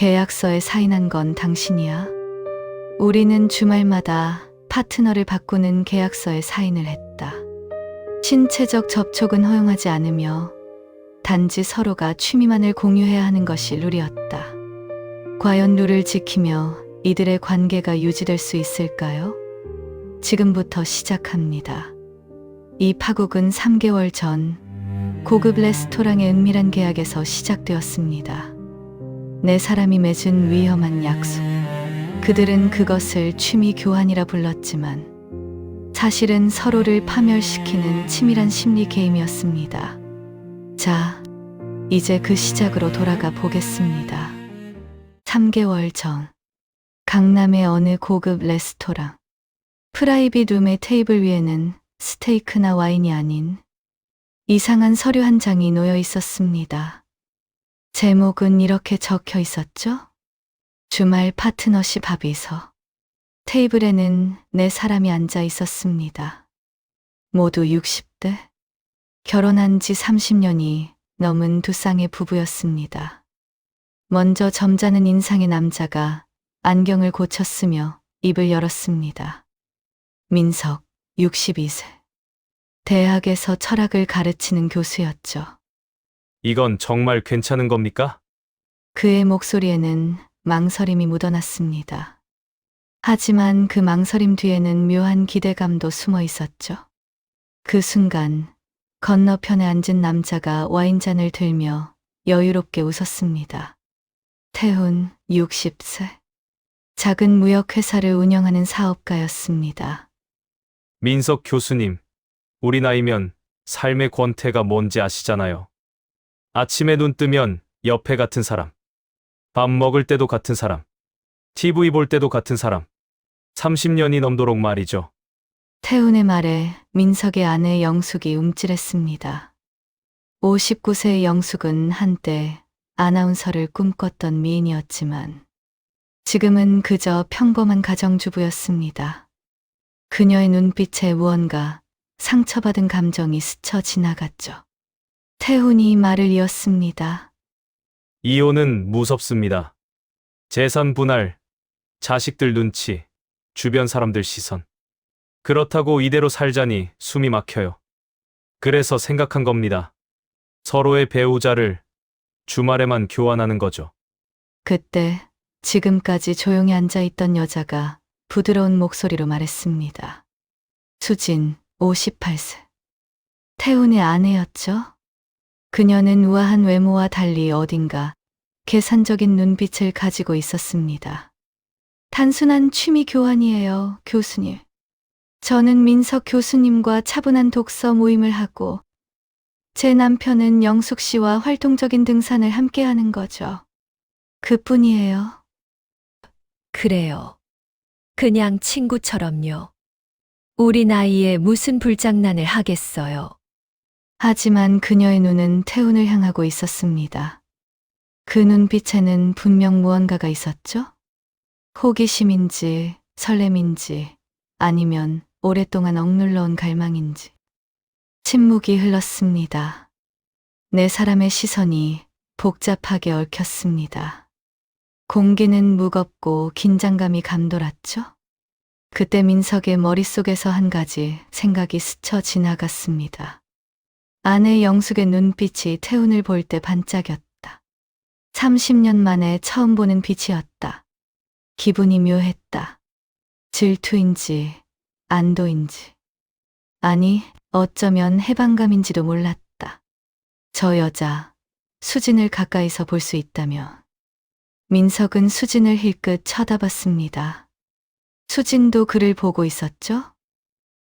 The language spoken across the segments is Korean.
계약서에 사인한 건 당신이야? 우리는 주말마다 파트너를 바꾸는 계약서에 사인을 했다. 신체적 접촉은 허용하지 않으며 단지 서로가 취미만을 공유해야 하는 것이 룰이었다. 과연 룰을 지키며 이들의 관계가 유지될 수 있을까요? 지금부터 시작합니다. 이 파국은 3개월 전 고급 레스토랑의 은밀한 계약에서 시작되었습니다. 네 사람이 맺은 위험한 약속. 그들은 그것을 취미 교환이라 불렀지만 사실은 서로를 파멸시키는 치밀한 심리 게임이었습니다. 자, 이제 그 시작으로 돌아가 보겠습니다. 3개월 전, 강남의 어느 고급 레스토랑. 프라이빗 룸의 테이블 위에는 스테이크나 와인이 아닌 이상한 서류 한 장이 놓여 있었습니다. 제목은 이렇게 적혀 있었죠? 주말 파트너십 합의서. 테이블에는 네 사람이 앉아 있었습니다. 모두 60대. 결혼한 지 30년이 넘은 두 쌍의 부부였습니다. 먼저 점잖은 인상의 남자가 안경을 고쳤으며 입을 열었습니다. 민석, 62세. 대학에서 철학을 가르치는 교수였죠. 이건 정말 괜찮은 겁니까? 그의 목소리에는 망설임이 묻어났습니다. 하지만 그 망설임 뒤에는 묘한 기대감도 숨어 있었죠. 그 순간 건너편에 앉은 남자가 와인잔을 들며 여유롭게 웃었습니다. 태훈, 60세. 작은 무역회사를 운영하는 사업가였습니다. 민석 교수님, 우리 나이면 삶의 권태가 뭔지 아시잖아요. 아침에 눈 뜨면 옆에 같은 사람, 밥 먹을 때도 같은 사람, TV 볼 때도 같은 사람, 30년이 넘도록 말이죠. 태훈의 말에 민석의 아내 영숙이 움찔했습니다. 59세의 영숙은 한때 아나운서를 꿈꿨던 미인이었지만 지금은 그저 평범한 가정주부였습니다. 그녀의 눈빛에 무언가 상처받은 감정이 스쳐 지나갔죠. 태훈이 말을 이었습니다. 이혼은 무섭습니다. 재산 분할, 자식들 눈치, 주변 사람들 시선. 그렇다고 이대로 살자니 숨이 막혀요. 그래서 생각한 겁니다. 서로의 배우자를 주말에만 교환하는 거죠. 그때 지금까지 조용히 앉아있던 여자가 부드러운 목소리로 말했습니다. 수진, 58세. 태훈의 아내였죠? 그녀는 우아한 외모와 달리 어딘가 계산적인 눈빛을 가지고 있었습니다. 단순한 취미 교환이에요, 교수님. 저는 민석 교수님과 차분한 독서 모임을 하고 제 남편은 영숙 씨와 활동적인 등산을 함께 하는 거죠. 그뿐이에요. 그래요. 그냥 친구처럼요. 우리 나이에 무슨 불장난을 하겠어요. 하지만 그녀의 눈은 태훈을 향하고 있었습니다. 그 눈빛에는 분명 무언가가 있었죠? 호기심인지 설렘인지 아니면 오랫동안 억눌러온 갈망인지. 침묵이 흘렀습니다. 네 사람의 시선이 복잡하게 얽혔습니다. 공기는 무겁고 긴장감이 감돌았죠? 그때 민석의 머릿속에서 한 가지 생각이 스쳐 지나갔습니다. 아내 영숙의 눈빛이 태훈을 볼 때 반짝였다. 30년 만에 처음 보는 빛이었다. 기분이 묘했다. 질투인지 안도인지 아니 어쩌면 해방감인지도 몰랐다. 저 여자 수진을 가까이서 볼 수 있다며. 민석은 수진을 힐끗 쳐다봤습니다. 수진도 그를 보고 있었죠?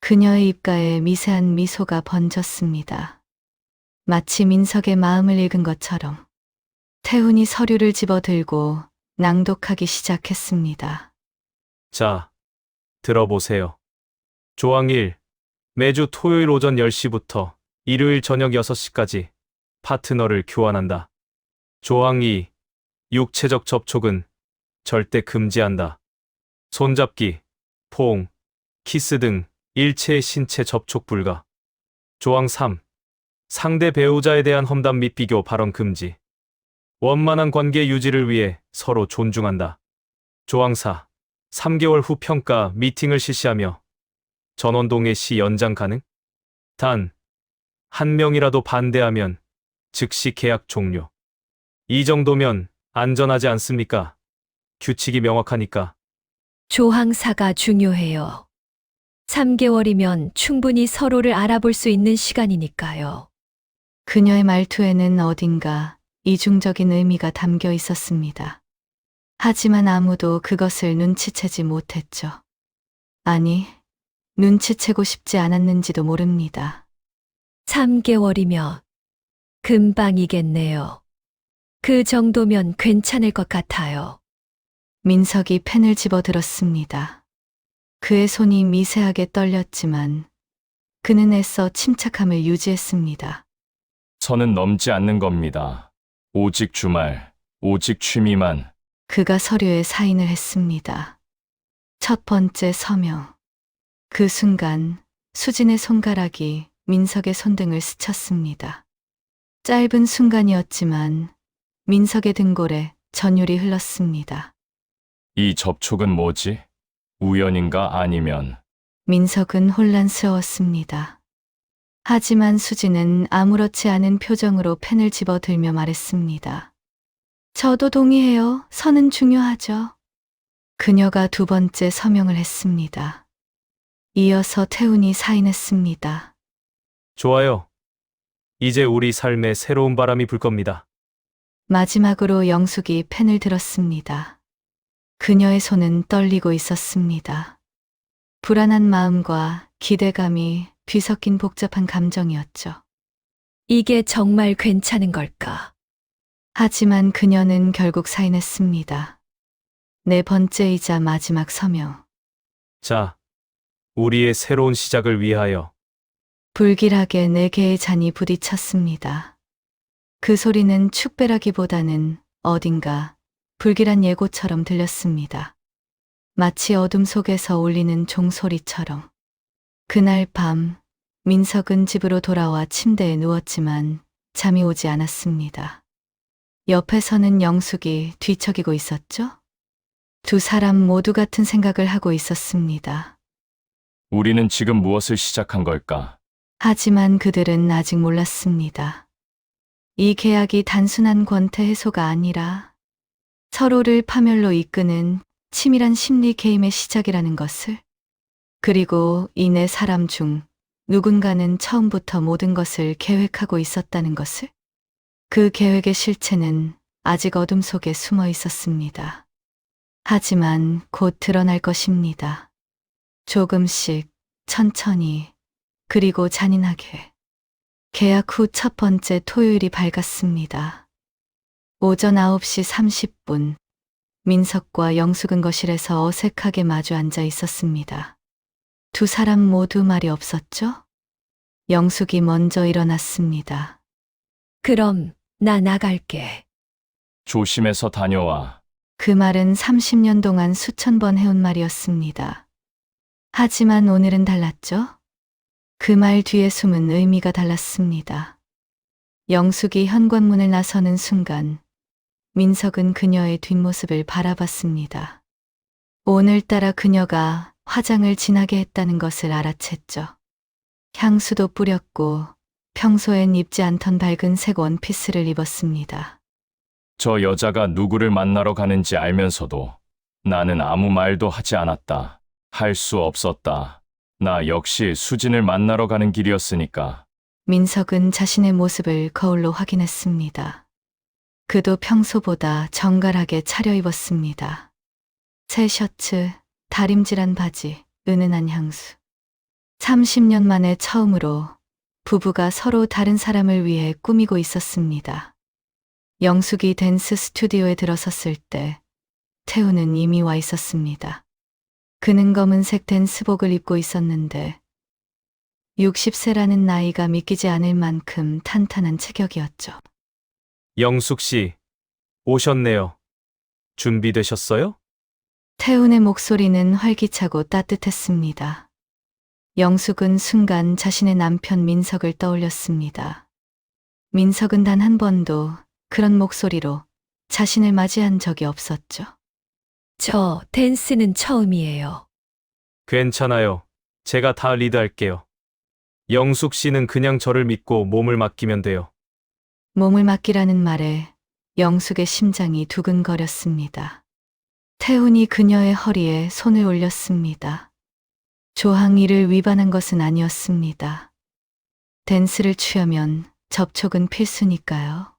그녀의 입가에 미세한 미소가 번졌습니다. 마치 민석의 마음을 읽은 것처럼. 태훈이 서류를 집어들고 낭독하기 시작했습니다. 자, 들어보세요. 조항 1. 매주 토요일 오전 10시부터 일요일 저녁 6시까지 파트너를 교환한다. 조항 2. 육체적 접촉은 절대 금지한다. 손잡기, 포옹, 키스 등 일체의 신체 접촉 불가. 조항 3. 상대 배우자에 대한 험담 및 비교 발언 금지. 원만한 관계 유지를 위해 서로 존중한다. 조항사, 3개월 후 평가 미팅을 실시하며 전원동의 시 연장 가능? 단, 한 명이라도 반대하면 즉시 계약 종료. 이 정도면 안전하지 않습니까? 규칙이 명확하니까. 조항사가 중요해요. 3개월이면 충분히 서로를 알아볼 수 있는 시간이니까요. 그녀의 말투에는 어딘가 이중적인 의미가 담겨 있었습니다. 하지만 아무도 그것을 눈치채지 못했죠. 아니, 눈치채고 싶지 않았는지도 모릅니다. 3개월이면 금방이겠네요. 그 정도면 괜찮을 것 같아요. 민석이 펜을 집어들었습니다. 그의 손이 미세하게 떨렸지만 그는 애써 침착함을 유지했습니다. 선은 넘지 않는 겁니다. 오직 주말, 오직 취미만. 그가 서류에 사인을 했습니다. 첫 번째 서명. 그 순간 수진의 손가락이 민석의 손등을 스쳤습니다. 짧은 순간이었지만 민석의 등골에 전율이 흘렀습니다. 이 접촉은 뭐지? 우연인가 아니면 민석은 혼란스러웠습니다. 하지만 수진은 아무렇지 않은 표정으로 펜을 집어들며 말했습니다. 저도 동의해요. 선은 중요하죠. 그녀가 두 번째 서명을 했습니다. 이어서 태훈이 사인했습니다. 좋아요. 이제 우리 삶에 새로운 바람이 불 겁니다. 마지막으로 영숙이 펜을 들었습니다. 그녀의 손은 떨리고 있었습니다. 불안한 마음과 기대감이 뒤섞인 복잡한 감정이었죠. 이게 정말 괜찮은 걸까? 하지만 그녀는 결국 사인했습니다. 네 번째이자 마지막 서명. 자, 우리의 새로운 시작을 위하여. 불길하게 네 개의 잔이 부딪혔습니다. 그 소리는 축배라기보다는 어딘가 불길한 예고처럼 들렸습니다. 마치 어둠 속에서 울리는 종소리처럼. 그날 밤 민석은 집으로 돌아와 침대에 누웠지만 잠이 오지 않았습니다. 옆에서는 영숙이 뒤척이고 있었죠? 두 사람 모두 같은 생각을 하고 있었습니다. 우리는 지금 무엇을 시작한 걸까? 하지만 그들은 아직 몰랐습니다. 이 계약이 단순한 권태 해소가 아니라 서로를 파멸로 이끄는 치밀한 심리 게임의 시작이라는 것을, 그리고 이 네 사람 중 누군가는 처음부터 모든 것을 계획하고 있었다는 것을. 그 계획의 실체는 아직 어둠 속에 숨어 있었습니다. 하지만 곧 드러날 것입니다. 조금씩, 천천히, 그리고 잔인하게. 계약 후 첫 번째 토요일이 밝았습니다. 오전 9시 30분, 민석과 영숙은 거실에서 어색하게 마주 앉아 있었습니다. 두 사람 모두 말이 없었죠? 영숙이 먼저 일어났습니다. 그럼 나 나갈게. 조심해서 다녀와. 그 말은 30년 동안 수천 번 해온 말이었습니다. 하지만 오늘은 달랐죠? 그 말 뒤에 숨은 의미가 달랐습니다. 영숙이 현관문을 나서는 순간 민석은 그녀의 뒷모습을 바라봤습니다. 오늘따라 그녀가 화장을 진하게 했다는 것을 알아챘죠. 향수도 뿌렸고 평소엔 입지 않던 밝은 색 원피스를 입었습니다. 저 여자가 누구를 만나러 가는지 알면서도 나는 아무 말도 하지 않았다. 할 수 없었다. 나 역시 수진을 만나러 가는 길이었으니까. 민석은 자신의 모습을 거울로 확인했습니다. 그도 평소보다 정갈하게 차려입었습니다. 새 셔츠, 다림질한 바지, 은은한 향수. 30년 만에 처음으로 부부가 서로 다른 사람을 위해 꾸미고 있었습니다. 영숙이 댄스 스튜디오에 들어섰을 때 태우는 이미 와 있었습니다. 그는 검은색 댄스복을 입고 있었는데 60세라는 나이가 믿기지 않을 만큼 탄탄한 체격이었죠. 영숙 씨, 오셨네요. 준비되셨어요? 태훈의 목소리는 활기차고 따뜻했습니다. 영숙은 순간 자신의 남편 민석을 떠올렸습니다. 민석은 단 한 번도 그런 목소리로 자신을 맞이한 적이 없었죠. 저 댄스는 처음이에요. 괜찮아요. 제가 다 리드할게요. 영숙 씨는 그냥 저를 믿고 몸을 맡기면 돼요. 몸을 맡기라는 말에 영숙의 심장이 두근거렸습니다. 태훈이 그녀의 허리에 손을 올렸습니다. 조항이를 위반한 것은 아니었습니다. 댄스를 취하면 접촉은 필수니까요.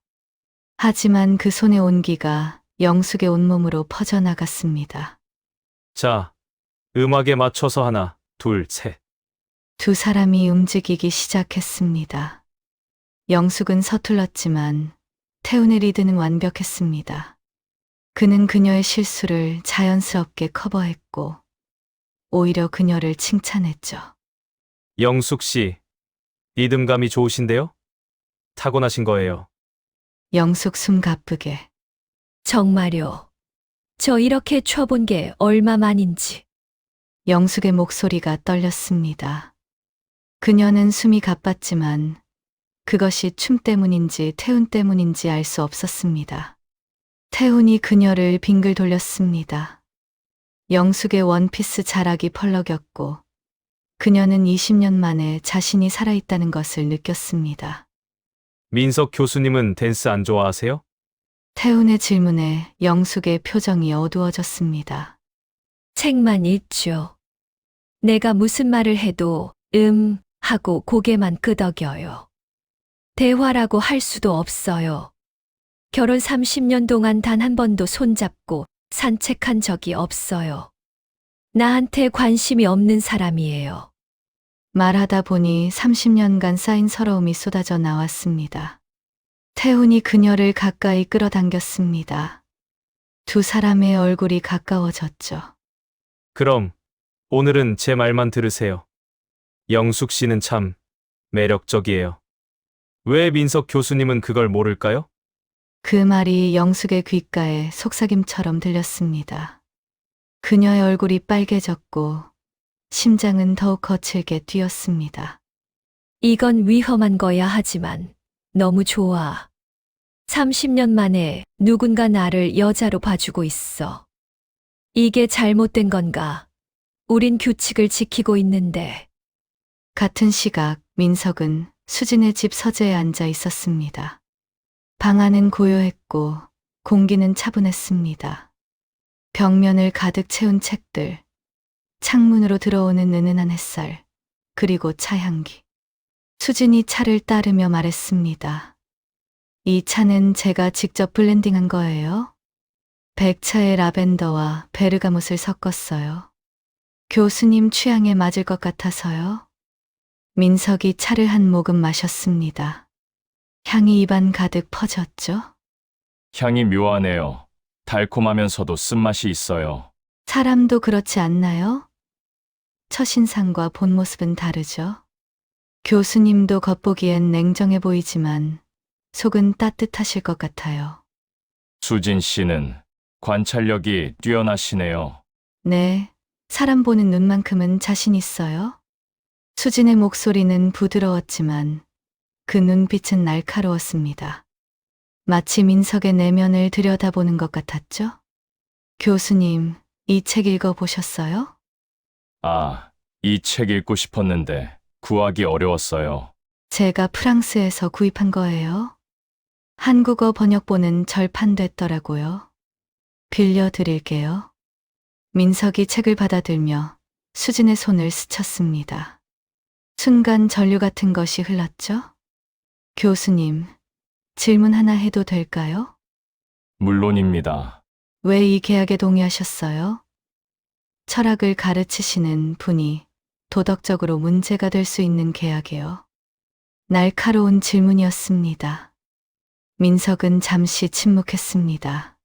하지만 그 손의 온기가 영숙의 온몸으로 퍼져나갔습니다. 자, 음악에 맞춰서 하나, 둘, 셋. 두 사람이 움직이기 시작했습니다. 영숙은 서툴렀지만 태훈의 리드는 완벽했습니다. 그는 그녀의 실수를 자연스럽게 커버했고 오히려 그녀를 칭찬했죠. 영숙 씨, 리듬감이 좋으신데요? 타고나신 거예요. 영숙 숨 가쁘게 정말요. 저 이렇게 춰본 게 얼마만인지. 영숙의 목소리가 떨렸습니다. 그녀는 숨이 가빴지만 그것이 춤 때문인지 태훈 때문인지 알 수 없었습니다. 태훈이 그녀를 빙글 돌렸습니다. 영숙의 원피스 자락이 펄럭였고 그녀는 20년 만에 자신이 살아있다는 것을 느꼈습니다. 민석 교수님은 댄스 안 좋아하세요? 태훈의 질문에 영숙의 표정이 어두워졌습니다. 책만 읽죠. 내가 무슨 말을 해도 하고 고개만 끄덕여요. 대화라고 할 수도 없어요. 결혼 30년 동안 단 한 번도 손잡고 산책한 적이 없어요. 나한테 관심이 없는 사람이에요. 말하다 보니 30년간 쌓인 서러움이 쏟아져 나왔습니다. 태훈이 그녀를 가까이 끌어당겼습니다. 두 사람의 얼굴이 가까워졌죠. 그럼 오늘은 제 말만 들으세요. 영숙 씨는 참 매력적이에요. 왜 민석 교수님은 그걸 모를까요? 그 말이 영숙의 귓가에 속삭임처럼 들렸습니다. 그녀의 얼굴이 빨개졌고 심장은 더욱 거칠게 뛰었습니다. 이건 위험한 거야 하지만 너무 좋아. 30년 만에 누군가 나를 여자로 봐주고 있어. 이게 잘못된 건가? 우린 규칙을 지키고 있는데. 같은 시각 민석은 수진의 집 서재에 앉아 있었습니다. 방 안은 고요했고 공기는 차분했습니다. 벽면을 가득 채운 책들, 창문으로 들어오는 은은한 햇살, 그리고 차향기. 수진이 차를 따르며 말했습니다. 이 차는 제가 직접 블렌딩한 거예요. 백차에 라벤더와 베르가못을 섞었어요. 교수님 취향에 맞을 것 같아서요. 민석이 차를 한 모금 마셨습니다. 향이 입안 가득 퍼졌죠. 향이 묘하네요. 달콤하면서도 쓴맛이 있어요. 사람도 그렇지 않나요? 첫인상과 본 모습은 다르죠. 교수님도 겉보기엔 냉정해 보이지만 속은 따뜻하실 것 같아요. 수진 씨는 관찰력이 뛰어나시네요. 네, 사람 보는 눈만큼은 자신 있어요. 수진의 목소리는 부드러웠지만 그 눈빛은 날카로웠습니다. 마치 민석의 내면을 들여다보는 것 같았죠? 교수님, 이 책 읽어보셨어요? 아, 이 책 읽고 싶었는데 구하기 어려웠어요. 제가 프랑스에서 구입한 거예요. 한국어 번역본은 절판됐더라고요. 빌려드릴게요. 민석이 책을 받아들며 수진의 손을 스쳤습니다. 순간 전류 같은 것이 흘렀죠? 교수님, 질문 하나 해도 될까요? 물론입니다. 왜 이 계약에 동의하셨어요? 철학을 가르치시는 분이 도덕적으로 문제가 될 수 있는 계약이요. 날카로운 질문이었습니다. 민석은 잠시 침묵했습니다.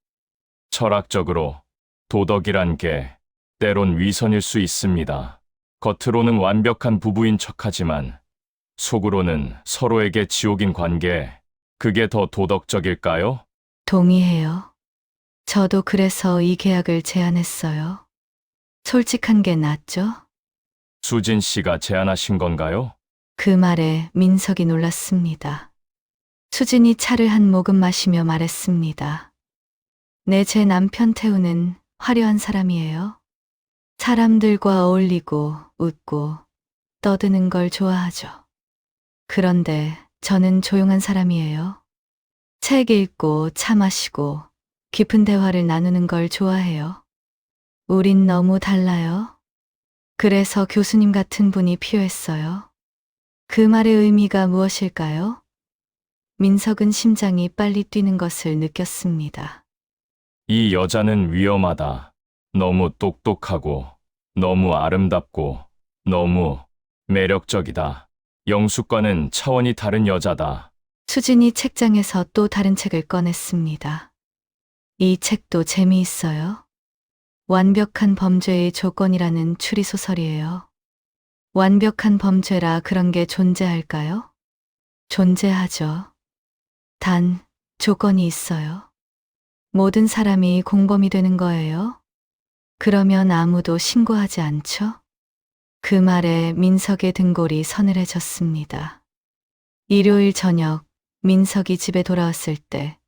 철학적으로 도덕이란 게 때론 위선일 수 있습니다. 겉으로는 완벽한 부부인 척하지만 속으로는 서로에게 지옥인 관계, 그게 더 도덕적일까요? 동의해요. 저도 그래서 이 계약을 제안했어요. 솔직한 게 낫죠? 수진 씨가 제안하신 건가요? 그 말에 민석이 놀랐습니다. 수진이 차를 한 모금 마시며 말했습니다. 네, 제 남편 태우는 화려한 사람이에요. 사람들과 어울리고 웃고 떠드는 걸 좋아하죠. 그런데 저는 조용한 사람이에요. 책 읽고 차 마시고 깊은 대화를 나누는 걸 좋아해요. 우린 너무 달라요. 그래서 교수님 같은 분이 필요했어요. 그 말의 의미가 무엇일까요? 민석은 심장이 빨리 뛰는 것을 느꼈습니다. 이 여자는 위험하다. 너무 똑똑하고, 너무 아름답고, 너무 매력적이다. 영숙과는 차원이 다른 여자다. 수진이 책장에서 또 다른 책을 꺼냈습니다. 이 책도 재미있어요. 완벽한 범죄의 조건이라는 추리소설이에요. 완벽한 범죄라 그런 게 존재할까요? 존재하죠. 단, 조건이 있어요. 모든 사람이 공범이 되는 거예요. 그러면 아무도 신고하지 않죠? 그 말에 민석의 등골이 서늘해졌습니다. 일요일 저녁, 민석이 집에 돌아왔을 때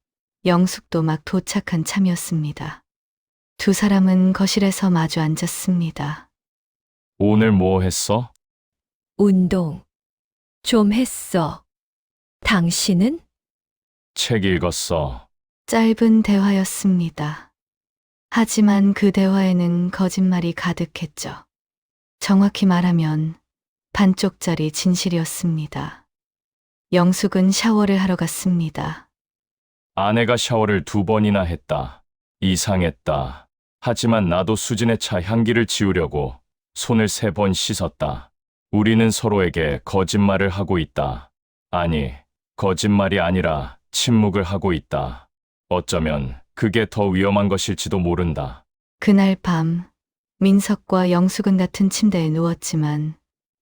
영숙도 막 도착한 참이었습니다. 두 사람은 거실에서 마주 앉았습니다. 오늘 뭐 했어? 운동. 좀 했어. 당신은? 책 읽었어. 짧은 대화였습니다. 하지만 그 대화에는 거짓말이 가득했죠. 정확히 말하면 반쪽짜리 진실이었습니다. 영숙은 샤워를 하러 갔습니다. 아내가 샤워를 2번이나 했다. 이상했다. 하지만 나도 수진의 차 향기를 지우려고 손을 3번 씻었다. 우리는 서로에게 거짓말을 하고 있다. 아니, 거짓말이 아니라 침묵을 하고 있다. 어쩌면 그게 더 위험한 것일지도 모른다. 그날 밤 민석과 영숙은 같은 침대에 누웠지만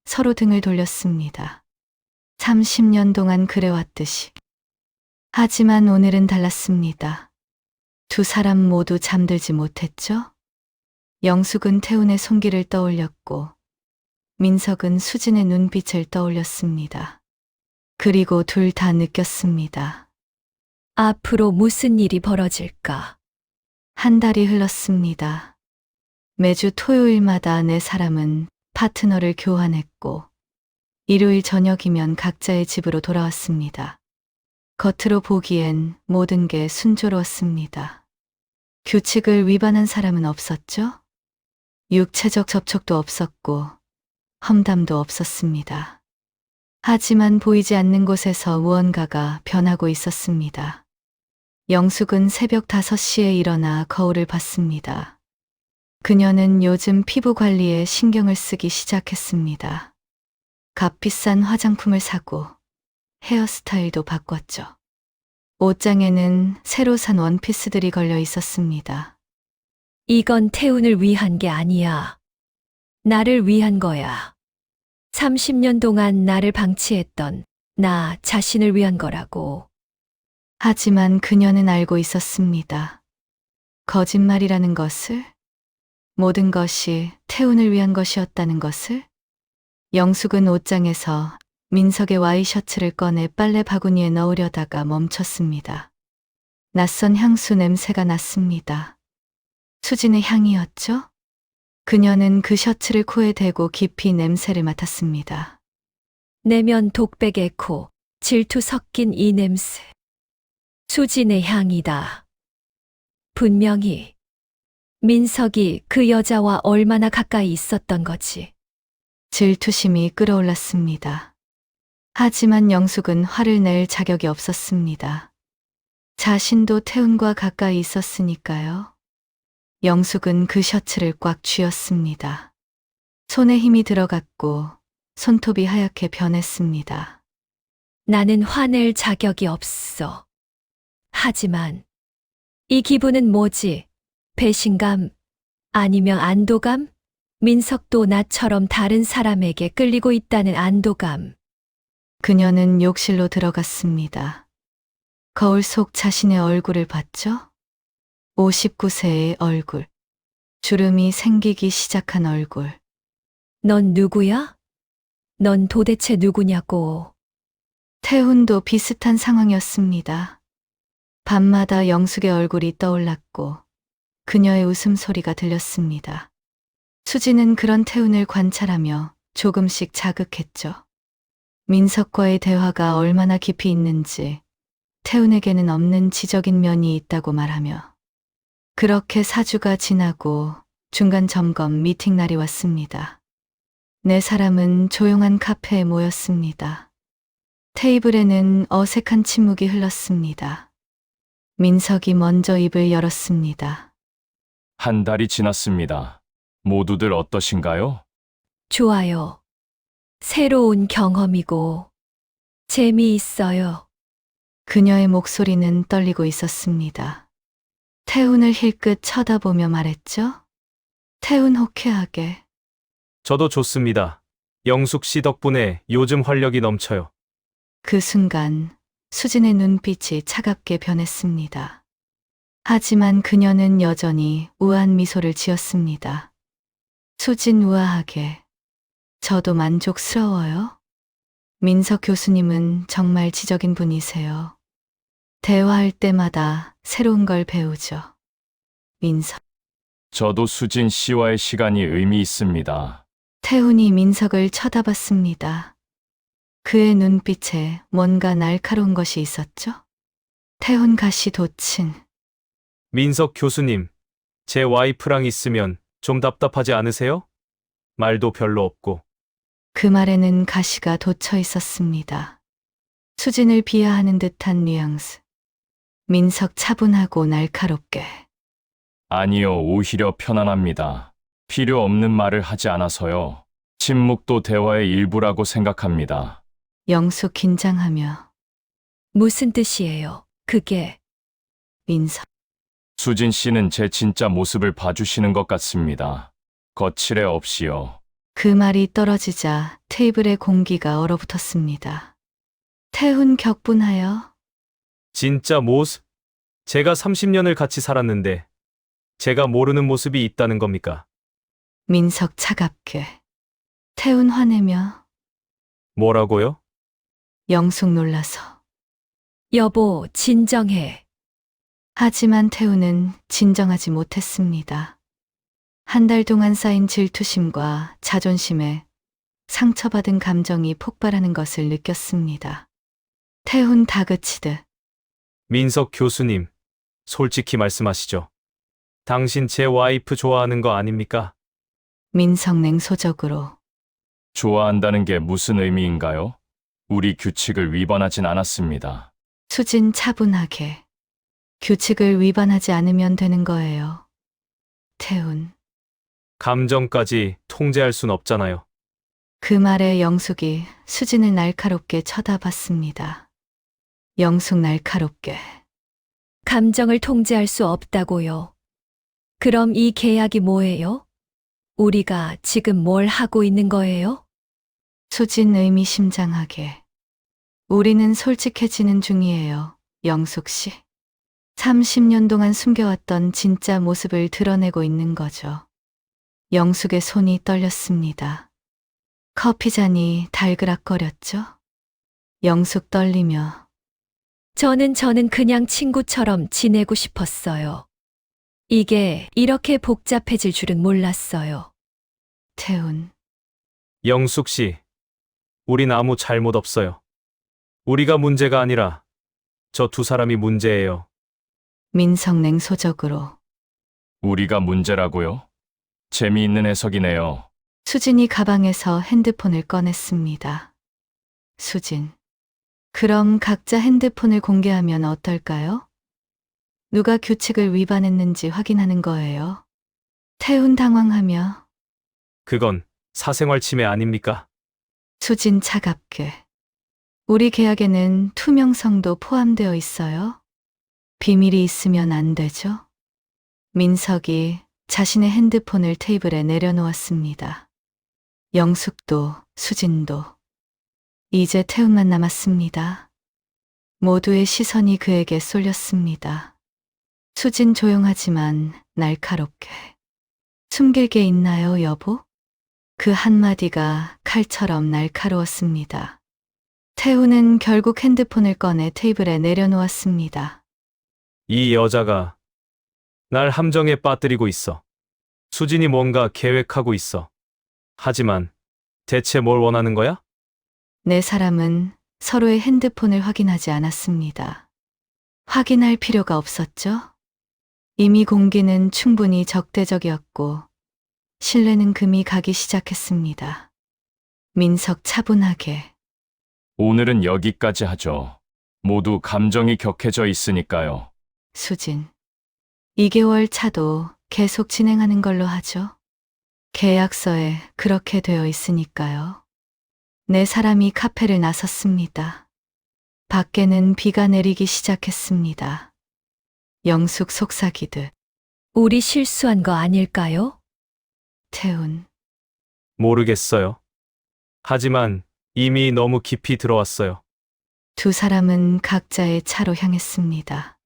서로 등을 돌렸습니다. 30년 동안 그래왔듯이. 하지만 오늘은 달랐습니다. 두 사람 모두 잠들지 못했죠? 영숙은 태훈의 손길을 떠올렸고 민석은 수진의 눈빛을 떠올렸습니다. 그리고 둘 다 느꼈습니다. 앞으로 무슨 일이 벌어질까? 한 달이 흘렀습니다. 매주 토요일마다 네 사람은 파트너를 교환했고 일요일 저녁이면 각자의 집으로 돌아왔습니다. 겉으로 보기엔 모든 게 순조로웠습니다. 규칙을 위반한 사람은 없었죠? 육체적 접촉도 없었고 험담도 없었습니다. 하지만 보이지 않는 곳에서 무언가가 변하고 있었습니다. 영숙은 새벽 5시에 일어나 거울을 봤습니다. 그녀는 요즘 피부 관리에 신경을 쓰기 시작했습니다. 값비싼 화장품을 사고 헤어스타일도 바꿨죠. 옷장에는 새로 산 원피스들이 걸려 있었습니다. 이건 태훈을 위한 게 아니야. 나를 위한 거야. 30년 동안 나를 방치했던 나 자신을 위한 거라고. 하지만 그녀는 알고 있었습니다. 거짓말이라는 것을, 모든 것이 태훈을 위한 것이었다는 것을. 영숙은 옷장에서 민석의 와이셔츠를 꺼내 빨래 바구니에 넣으려다가 멈췄습니다. 낯선 향수 냄새가 났습니다. 수진의 향이었죠? 그녀는 그 셔츠를 코에 대고 깊이 냄새를 맡았습니다. 내면 독백의 코, 질투 섞인 이 냄새. 수진의 향이다. 분명히 민석이 그 여자와 얼마나 가까이 있었던 거지. 질투심이 끓어올랐습니다. 하지만 영숙은 화를 낼 자격이 없었습니다. 자신도 태훈과 가까이 있었으니까요. 영숙은 그 셔츠를 꽉 쥐었습니다. 손에 힘이 들어갔고 손톱이 하얗게 변했습니다. 나는 화낼 자격이 없어. 하지만 이 기분은 뭐지? 배신감? 아니면 안도감? 민석도 나처럼 다른 사람에게 끌리고 있다는 안도감. 그녀는 욕실로 들어갔습니다. 거울 속 자신의 얼굴을 봤죠? 59세의 얼굴. 주름이 생기기 시작한 얼굴. 넌 누구야? 넌 도대체 누구냐고. 태훈도 비슷한 상황이었습니다. 밤마다 영숙의 얼굴이 떠올랐고 그녀의 웃음소리가 들렸습니다. 수지는 그런 태훈을 관찰하며 조금씩 자극했죠. 민석과의 대화가 얼마나 깊이 있는지, 태훈에게는 없는 지적인 면이 있다고 말하며. 그렇게 4주가 지나고 중간 점검 미팅 날이 왔습니다. 네 사람은 조용한 카페에 모였습니다. 테이블에는 어색한 침묵이 흘렀습니다. 민석이 먼저 입을 열었습니다. 한 달이 지났습니다. 모두들 어떠신가요? 좋아요. 새로운 경험이고 재미있어요. 그녀의 목소리는 떨리고 있었습니다. 태훈을 힐끗 쳐다보며 말했죠. 태훈 호쾌하게. 저도 좋습니다. 영숙 씨 덕분에 요즘 활력이 넘쳐요. 그 순간 수진의 눈빛이 차갑게 변했습니다. 하지만 그녀는 여전히 우아한 미소를 지었습니다. 수진 우아하게. 저도 만족스러워요. 민석 교수님은 정말 지적인 분이세요. 대화할 때마다 새로운 걸 배우죠. 민석. 저도 수진 씨와의 시간이 의미 있습니다. 태훈이 민석을 쳐다봤습니다. 그의 눈빛에 뭔가 날카로운 것이 있었죠? 태훈 가시 돋친. 민석 교수님, 제 와이프랑 있으면 좀 답답하지 않으세요? 말도 별로 없고. 그 말에는 가시가 돋쳐 있었습니다. 수진을 비하하는 듯한 뉘앙스. 민석 차분하고 날카롭게. 아니요, 오히려 편안합니다. 필요 없는 말을 하지 않아서요. 침묵도 대화의 일부라고 생각합니다. 영숙 긴장하며. 무슨 뜻이에요? 그게 민석. 수진 씨는 제 진짜 모습을 봐주시는 것 같습니다. 거칠애 없이요. 그 말이 떨어지자 테이블의 공기가 얼어붙었습니다. 태훈 격분하여. 진짜 모습? 제가 30년을 같이 살았는데 제가 모르는 모습이 있다는 겁니까? 민석 차갑게. 태훈 화내며. 뭐라고요? 영숙 놀라서. 여보, 진정해. 하지만 태훈은 진정하지 못했습니다. 한 달 동안 쌓인 질투심과 자존심에 상처받은 감정이 폭발하는 것을 느꼈습니다. 태훈 다그치듯. 민석 교수님, 솔직히 말씀하시죠. 당신 제 와이프 좋아하는 거 아닙니까? 민석 냉소적으로. 좋아한다는 게 무슨 의미인가요? 우리 규칙을 위반하진 않았습니다. 수진 차분하게. 규칙을 위반하지 않으면 되는 거예요. 태훈. 감정까지 통제할 순 없잖아요. 그 말에 영숙이 수진을 날카롭게 쳐다봤습니다. 영숙 날카롭게. 감정을 통제할 수 없다고요. 그럼 이 계약이 뭐예요? 우리가 지금 뭘 하고 있는 거예요? 수진 의미심장하게. 우리는 솔직해지는 중이에요, 영숙 씨. 30년 동안 숨겨왔던 진짜 모습을 드러내고 있는 거죠. 영숙의 손이 떨렸습니다. 커피잔이 달그락거렸죠? 영숙 떨리며. 저는 그냥 친구처럼 지내고 싶었어요. 이게 이렇게 복잡해질 줄은 몰랐어요. 태훈. 영숙 씨, 우린 아무 잘못 없어요. 우리가 문제가 아니라 저 두 사람이 문제예요. 민석 냉소적으로. 우리가 문제라고요? 재미있는 해석이네요. 수진이 가방에서 핸드폰을 꺼냈습니다. 수진. 그럼 각자 핸드폰을 공개하면 어떨까요? 누가 규칙을 위반했는지 확인하는 거예요. 태훈 당황하며. 그건 사생활 침해 아닙니까? 수진 차갑게. 우리 계약에는 투명성도 포함되어 있어요. 비밀이 있으면 안 되죠? 민석이 자신의 핸드폰을 테이블에 내려놓았습니다. 영숙도 수진도. 이제 태훈만 남았습니다. 모두의 시선이 그에게 쏠렸습니다. 수진 조용하지만 날카롭게. 숨길 게 있나요, 여보? 그 한마디가 칼처럼 날카로웠습니다. 태훈은 결국 핸드폰을 꺼내 테이블에 내려놓았습니다. 이 여자가 날 함정에 빠뜨리고 있어. 수진이 뭔가 계획하고 있어. 하지만 대체 뭘 원하는 거야? 네 사람은 서로의 핸드폰을 확인하지 않았습니다. 확인할 필요가 없었죠? 이미 공기는 충분히 적대적이었고 신뢰는 금이 가기 시작했습니다. 민석 차분하게 오늘은 여기까지 하죠. 모두 감정이 격해져 있으니까요. 수진 2개월 차도 계속 진행하는 걸로 하죠. 계약서에 그렇게 되어 있으니까요. 네 사람이 카페를 나섰습니다. 밖에는 비가 내리기 시작했습니다. 영숙 속삭이듯 우리 실수한 거 아닐까요? 태훈 모르겠어요. 하지만 이미 너무 깊이 들어왔어요. 두 사람은 각자의 차로 향했습니다.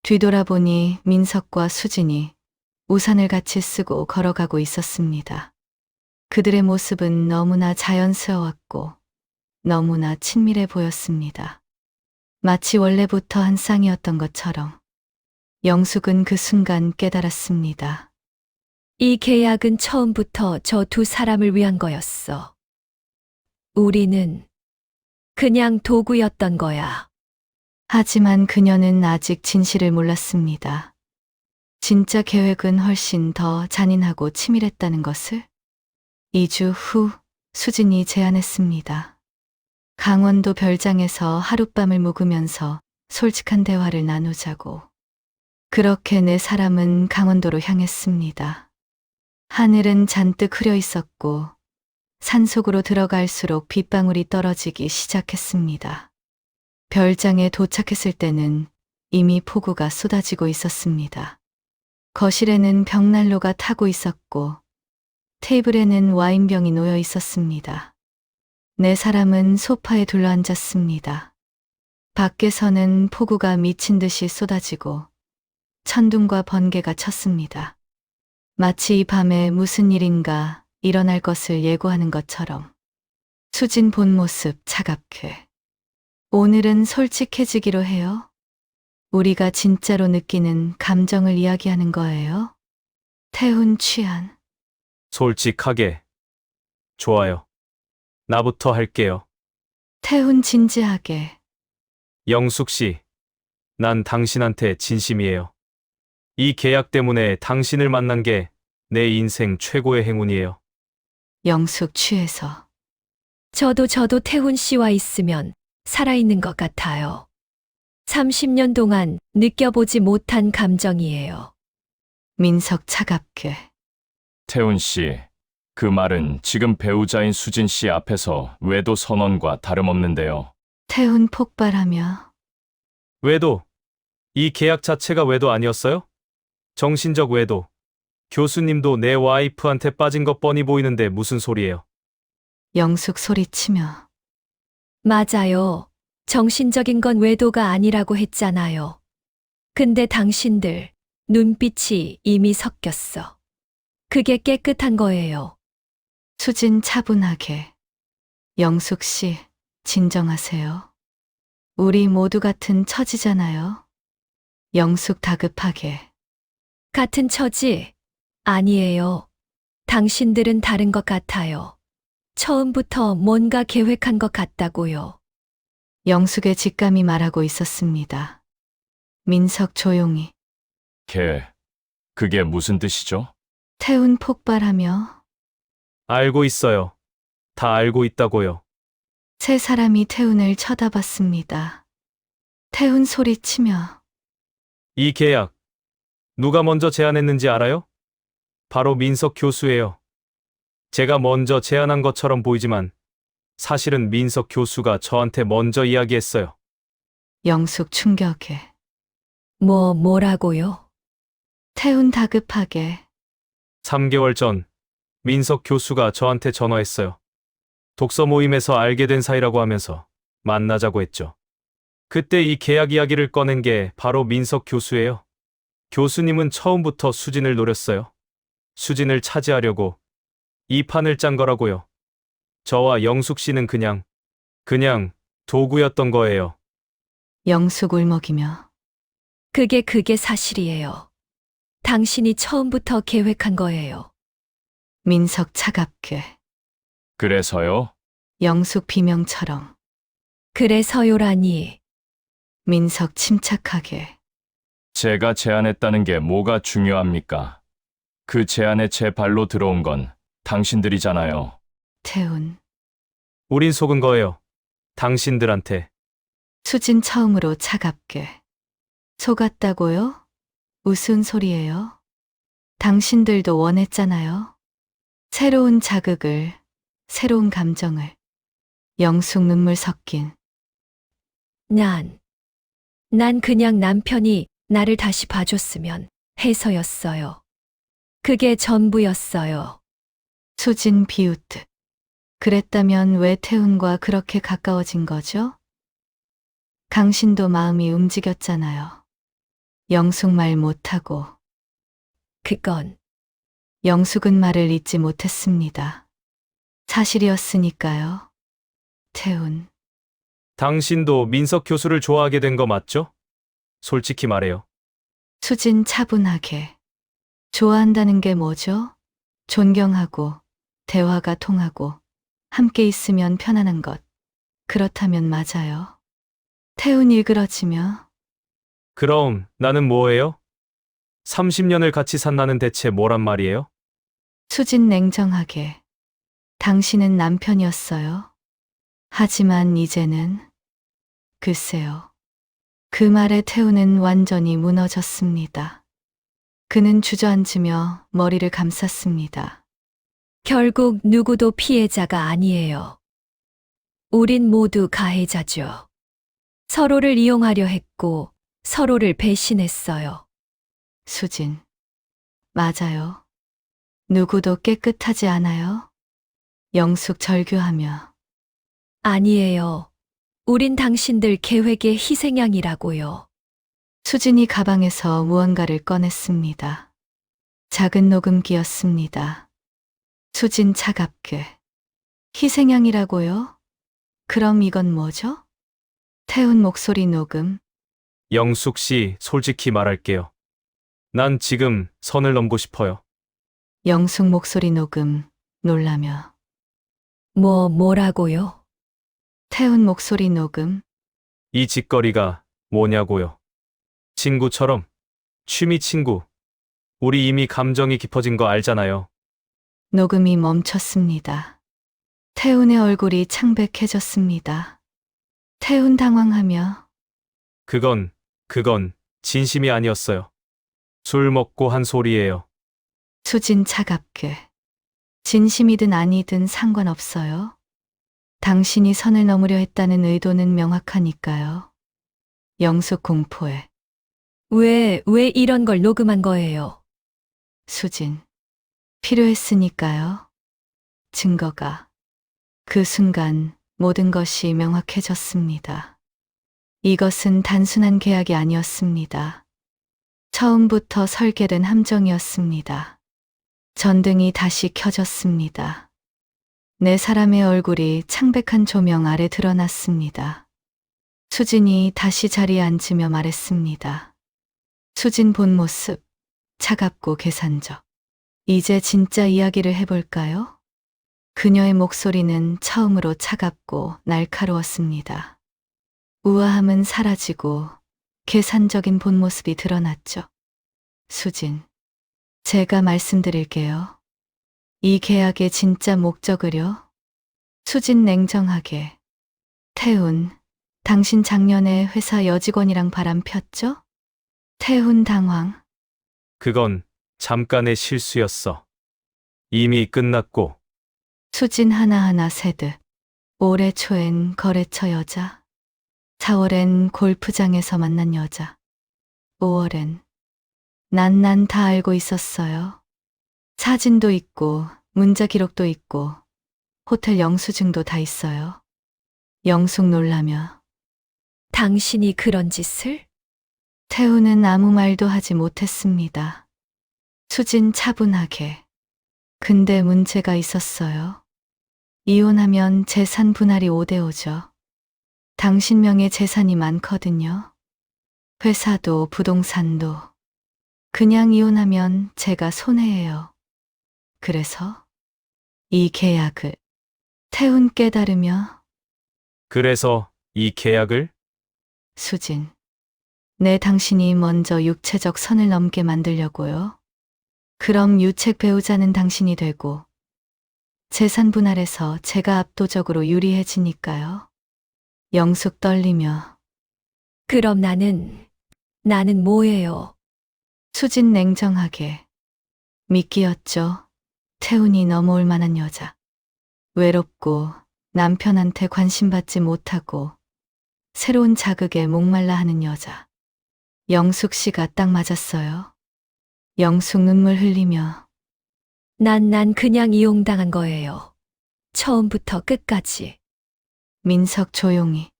뒤돌아보니 민석과 수진이 우산을 같이 쓰고 걸어가고 있었습니다. 그들의 모습은 너무나 자연스러웠고 너무나 친밀해 보였습니다. 마치 원래부터 한 쌍이었던 것처럼. 영숙은 그 순간 깨달았습니다. 이 계약은 처음부터 저 두 사람을 위한 거였어. 우리는 그냥 도구였던 거야. 하지만 그녀는 아직 진실을 몰랐습니다. 진짜 계획은 훨씬 더 잔인하고 치밀했다는 것을. 2주 후 수진이 제안했습니다. 강원도 별장에서 하룻밤을 묵으면서 솔직한 대화를 나누자고. 그렇게 네 사람은 강원도로 향했습니다. 하늘은 잔뜩 흐려 있었고 산속으로 들어갈수록 빗방울이 떨어지기 시작했습니다. 별장에 도착했을 때는 이미 폭우가 쏟아지고 있었습니다. 거실에는 벽난로가 타고 있었고 테이블에는 와인병이 놓여 있었습니다. 네 사람은 소파에 둘러앉았습니다. 밖에서는 폭우가 미친 듯이 쏟아지고 천둥과 번개가 쳤습니다. 마치 이 밤에 무슨 일인가 일어날 것을 예고하는 것처럼. 수진 본 모습 차갑게. 오늘은 솔직해지기로 해요. 우리가 진짜로 느끼는 감정을 이야기하는 거예요. 태훈 취한. 솔직하게. 좋아요. 나부터 할게요. 태훈 진지하게. 영숙 씨, 난 당신한테 진심이에요. 이 계약 때문에 당신을 만난 게 내 인생 최고의 행운이에요. 영숙 취해서. 저도 태훈 씨와 있으면 살아있는 것 같아요. 30년 동안 느껴보지 못한 감정이에요. 민석 차갑게. 태훈 씨, 그 말은 지금 배우자인 수진 씨 앞에서 외도 선언과 다름없는데요. 태훈 폭발하며. 외도. 이 계약 자체가 외도 아니었어요? 정신적 외도. 교수님도 내 와이프한테 빠진 것 뻔히 보이는데 무슨 소리예요? 영숙 소리치며. 맞아요. 정신적인 건 외도가 아니라고 했잖아요. 근데 당신들 눈빛이 이미 섞였어. 그게 깨끗한 거예요. 수진 차분하게. 영숙 씨, 진정하세요. 우리 모두 같은 처지잖아요. 영숙 다급하게. 같은 처지? 아니에요. 당신들은 다른 것 같아요. 처음부터 뭔가 계획한 것 같다고요. 영숙의 직감이 말하고 있었습니다. 민석 조용히. 그게 무슨 뜻이죠? 태훈 폭발하며. 알고 있어요. 다 알고 있다고요. 세 사람이 태훈을 쳐다봤습니다. 태훈 소리치며. 이 계약, 누가 먼저 제안했는지 알아요? 바로 민석 교수예요. 제가 먼저 제안한 것처럼 보이지만 사실은 민석 교수가 저한테 먼저 이야기했어요. 영숙 충격에. 뭐라고요? 태훈 다급하게. 3개월 전 민석 교수가 저한테 전화했어요. 독서 모임에서 알게 된 사이라고 하면서 만나자고 했죠. 그때 이 계약 이야기를 꺼낸 게 바로 민석 교수예요. 교수님은 처음부터 수진을 노렸어요. 수진을 차지하려고 이 판을 짠 거라고요. 저와 영숙 씨는 그냥 도구였던 거예요. 영숙 울먹이며. 그게 사실이에요. 당신이 처음부터 계획한 거예요. 민석 차갑게. 그래서요? 영숙 비명처럼. 그래서요라니. 민석 침착하게. 제가 제안했다는 게 뭐가 중요합니까? 그 제안에 제 발로 들어온 건 당신들이잖아요. 태훈. 우린 속은 거예요. 당신들한테. 수진 처음으로 차갑게. 속았다고요? 무슨 소리예요? 당신들도 원했잖아요. 새로운 자극을, 새로운 감정을. 영숙 눈물 섞인. 난 그냥 남편이 나를 다시 봐줬으면 해서였어요. 그게 전부였어요. 수진 비웃듯. 그랬다면 왜 태훈과 그렇게 가까워진 거죠? 당신도 마음이 움직였잖아요. 영숙 말 못하고. 그건 영숙은 말을 잇지 못했습니다. 사실이었으니까요. 태훈. 당신도 민석 교수를 좋아하게 된 거 맞죠? 솔직히 말해요. 수진 차분하게. 좋아한다는 게 뭐죠? 존경하고, 대화가 통하고, 함께 있으면 편안한 것. 그렇다면 맞아요. 태훈 일그러지며. 그럼 나는 뭐예요? 30년을 같이 산 나는 대체 뭐란 말이에요? 수진 냉정하게. 당신은 남편이었어요. 하지만 이제는, 글쎄요. 그 말에 태우는 완전히 무너졌습니다. 그는 주저앉으며 머리를 감쌌습니다. 결국 누구도 피해자가 아니에요. 우린 모두 가해자죠. 서로를 이용하려 했고 서로를 배신했어요. 수진. 맞아요. 누구도 깨끗하지 않아요. 영숙 절규하며. 아니에요. 우린 당신들 계획의 희생양이라고요. 수진이 가방에서 무언가를 꺼냈습니다. 작은 녹음기였습니다. 수진 차갑게. 희생양이라고요? 그럼 이건 뭐죠? 태훈 목소리 녹음. 영숙 씨, 솔직히 말할게요. 난 지금 선을 넘고 싶어요. 영숙 목소리 녹음. 놀라며. 뭐라고요? 태훈 목소리 녹음. 이 짓거리가 뭐냐고요. 친구처럼, 취미 친구. 우리 이미 감정이 깊어진 거 알잖아요. 녹음이 멈췄습니다. 태훈의 얼굴이 창백해졌습니다. 태훈 당황하며. 그건 진심이 아니었어요. 술 먹고 한 소리예요. 수진 차갑게. 진심이든 아니든 상관없어요. 당신이 선을 넘으려 했다는 의도는 명확하니까요. 영숙 공포에. 왜 이런 걸 녹음한 거예요? 수진. 필요했으니까요. 증거가. 그 순간 모든 것이 명확해졌습니다. 이것은 단순한 계약이 아니었습니다. 처음부터 설계된 함정이었습니다. 전등이 다시 켜졌습니다. 네 사람의 얼굴이 창백한 조명 아래 드러났습니다. 수진이 다시 자리에 앉으며 말했습니다. 수진 본 모습, 차갑고 계산적. 이제 진짜 이야기를 해볼까요? 그녀의 목소리는 처음으로 차갑고 날카로웠습니다. 우아함은 사라지고 계산적인 본 모습이 드러났죠. 수진, 제가 말씀드릴게요. 이 계약의 진짜 목적을요? 수진 냉정하게. 태훈, 당신 작년에 회사 여직원이랑 바람 폈죠? 태훈 당황. 그건 잠깐의 실수였어. 이미 끝났고. 수진 하나하나 세듯. 올해 초엔 거래처 여자. 4월엔 골프장에서 만난 여자. 5월엔 난 다 알고 있었어요. 사진도 있고 문자 기록도 있고 호텔 영수증도 다 있어요. 영숙 놀라며. 당신이 그런 짓을? 태훈은 아무 말도 하지 못했습니다. 수진 차분하게. 근데 문제가 있었어요. 이혼하면 재산 분할이 5대5죠. 당신 명의 재산이 많거든요. 회사도 부동산도. 그냥 이혼하면 제가 손해예요. 그래서 이 계약을 태훈 깨달으며 그래서 이 계약을? 수진. 내 당신이 먼저 육체적 선을 넘게 만들려고요. 그럼 유책 배우자는 당신이 되고 재산 분할에서 제가 압도적으로 유리해지니까요. 영숙 떨리며 그럼 나는 뭐예요? 수진 냉정하게. 미끼였죠. 태훈이 넘어올 만한 여자. 외롭고 남편한테 관심받지 못하고 새로운 자극에 목말라 하는 여자. 영숙 씨가 딱 맞았어요. 영숙 눈물 흘리며 난 그냥 이용당한 거예요. 처음부터 끝까지. 민석 조용히.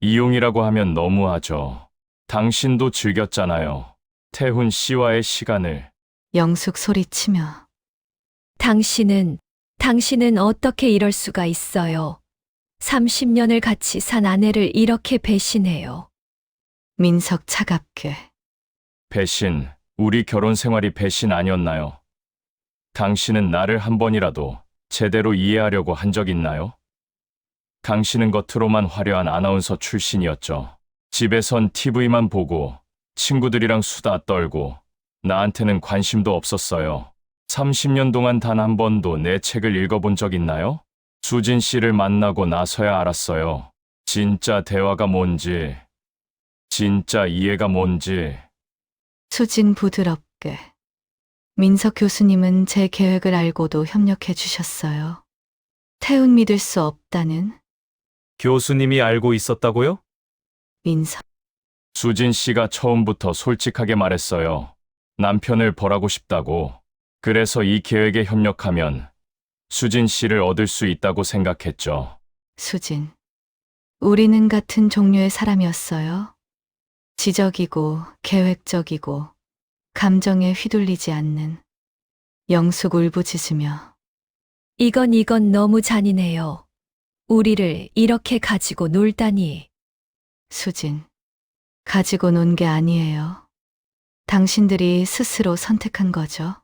이용이라고 하면 너무하죠. 당신도 즐겼잖아요. 태훈 씨와의 시간을. 영숙 소리치며 당신은 어떻게 이럴 수가 있어요? 30년을 같이 산 아내를 이렇게 배신해요. 민석 차갑게. 배신, 우리 결혼 생활이 배신 아니었나요? 당신은 나를 한 번이라도 제대로 이해하려고 한 적 있나요? 당신은 겉으로만 화려한 아나운서 출신이었죠. 집에선 TV만 보고 친구들이랑 수다 떨고 나한테는 관심도 없었어요. 30년 동안 단 한 번도 내 책을 읽어본 적 있나요? 수진 씨를 만나고 나서야 알았어요. 진짜 대화가 뭔지, 진짜 이해가 뭔지. 수진 부드럽게. 민석 교수님은 제 계획을 알고도 협력해 주셨어요. 태훈 믿을 수 없다는 교수님이 알고 있었다고요? 민석. 수진 씨가 처음부터 솔직하게 말했어요. 남편을 벌하고 싶다고. 그래서 이 계획에 협력하면 수진 씨를 얻을 수 있다고 생각했죠. 수진. 우리는 같은 종류의 사람이었어요. 지적이고 계획적이고 감정에 휘둘리지 않는. 영숙 울부짖으며 이건 너무 잔인해요. 우리를 이렇게 가지고 놀다니. 수진. 가지고 논 게 아니에요. 당신들이 스스로 선택한 거죠.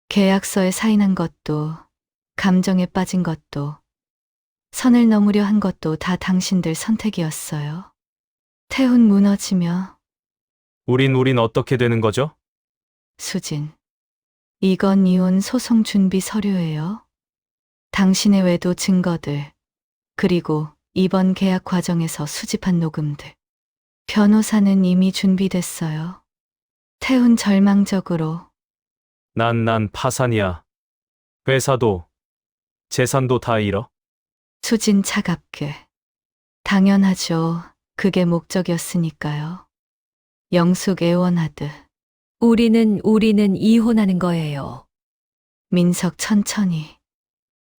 계약서에 사인한 것도, 감정에 빠진 것도, 선을 넘으려 한 것도 다 당신들 선택이었어요. 태훈 무너지며 우린 어떻게 되는 거죠? 수진. 이건 이혼 소송 준비 서류예요. 당신의 외도 증거들, 그리고 이번 계약 과정에서 수집한 녹음들. 변호사는 이미 준비됐어요. 태훈 절망적으로 난 파산이야. 회사도, 재산도 다 잃어. 수진 차갑게. 당연하죠. 그게 목적이었으니까요. 영숙 애원하듯. 우리는 이혼하는 거예요. 민석 천천히.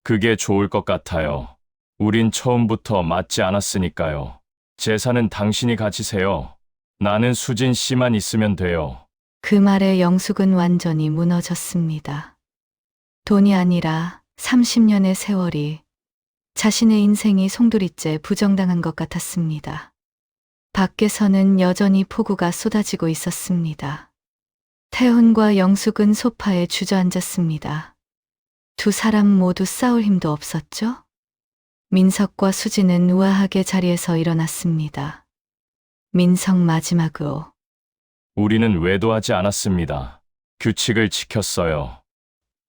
그게 좋을 것 같아요. 우린 처음부터 맞지 않았으니까요. 재산은 당신이 가지세요. 나는 수진 씨만 있으면 돼요. 그 말에 영숙은 완전히 무너졌습니다. 돈이 아니라 30년의 세월이 자신의 인생이 송두리째 부정당한 것 같았습니다. 밖에서는 여전히 폭우가 쏟아지고 있었습니다. 태훈과 영숙은 소파에 주저앉았습니다. 두 사람 모두 싸울 힘도 없었죠? 민석과 수지는 우아하게 자리에서 일어났습니다. 민석 마지막으로 우리는 외도하지 않았습니다. 규칙을 지켰어요.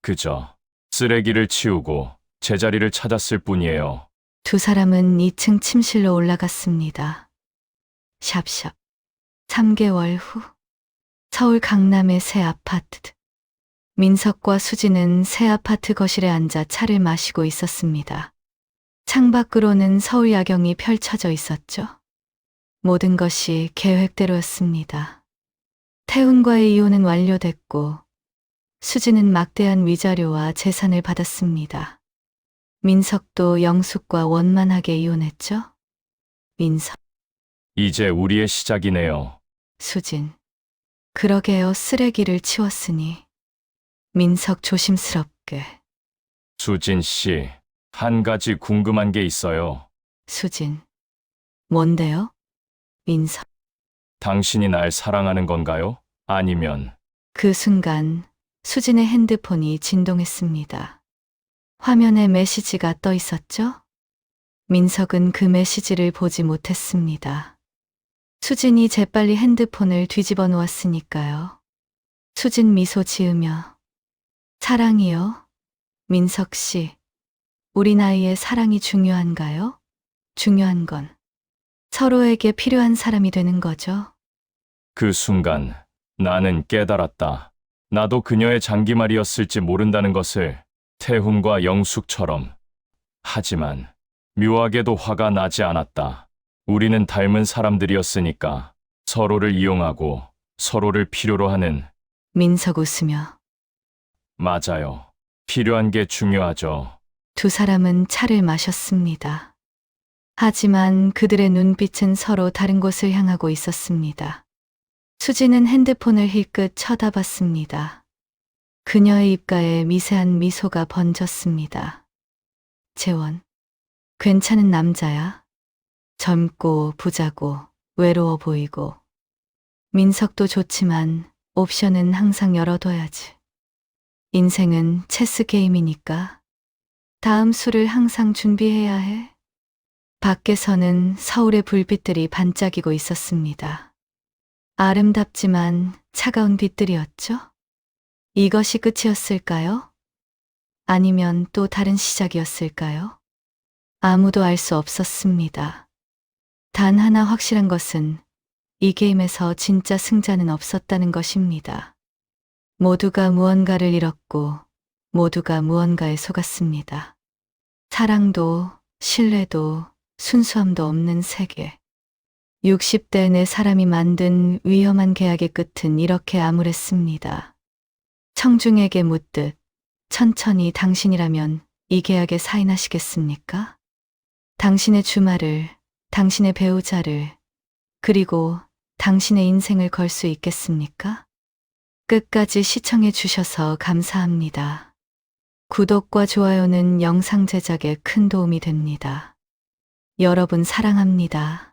그저 쓰레기를 치우고 제자리를 찾았을 뿐이에요. 두 사람은 2층 침실로 올라갔습니다. 샵샵. 3개월 후 서울 강남의 새 아파트. 민석과 수지는 새 아파트 거실에 앉아 차를 마시고 있었습니다. 창밖으로는 서울 야경이 펼쳐져 있었죠. 모든 것이 계획대로였습니다. 태훈과의 이혼은 완료됐고 수지는 막대한 위자료와 재산을 받았습니다. 민석도 영숙과 원만하게 이혼했죠. 민석. 이제 우리의 시작이네요. 수진. 그러게요. 쓰레기를 치웠으니. 민석 조심스럽게. 수진 씨, 한 가지 궁금한 게 있어요. 수진. 뭔데요? 민석. 당신이 날 사랑하는 건가요? 아니면 그 순간 수진의 핸드폰이 진동했습니다. 화면에 메시지가 떠 있었죠? 민석은 그 메시지를 보지 못했습니다. 수진이 재빨리 핸드폰을 뒤집어 놓았으니까요. 수진 미소 지으며 사랑이요? 민석 씨, 우리 나이에 사랑이 중요한가요? 중요한 건 서로에게 필요한 사람이 되는 거죠. 그 순간 나는 깨달았다. 나도 그녀의 장기말이었을지 모른다는 것을 태훈과 영숙처럼. 하지만 묘하게도 화가 나지 않았다. 우리는 닮은 사람들이었으니까 서로를 이용하고 서로를 필요로 하는. 민석 웃으며 맞아요. 필요한 게 중요하죠. 두 사람은 차를 마셨습니다. 하지만 그들의 눈빛은 서로 다른 곳을 향하고 있었습니다. 수지는 핸드폰을 힐끗 쳐다봤습니다. 그녀의 입가에 미세한 미소가 번졌습니다. 재원, 괜찮은 남자야. 젊고 부자고 외로워 보이고. 민석도 좋지만 옵션은 항상 열어둬야지. 인생은 체스 게임이니까. 다음 수를 항상 준비해야 해. 밖에서는 서울의 불빛들이 반짝이고 있었습니다. 아름답지만 차가운 빛들이었죠? 이것이 끝이었을까요? 아니면 또 다른 시작이었을까요? 아무도 알 수 없었습니다. 단 하나 확실한 것은 이 게임에서 진짜 승자는 없었다는 것입니다. 모두가 무언가를 잃었고 모두가 무언가에 속았습니다. 사랑도 신뢰도 순수함도 없는 세계. 60대 내 사람이 만든 위험한 계약의 끝은 이렇게 암울했습니다. 청중에게 묻듯 천천히 당신이라면 이 계약에 사인하시겠습니까? 당신의 주말을, 당신의 배우자를, 그리고 당신의 인생을 걸 수 있겠습니까? 끝까지 시청해 주셔서 감사합니다. 구독과 좋아요는 영상 제작에 큰 도움이 됩니다. 여러분 사랑합니다.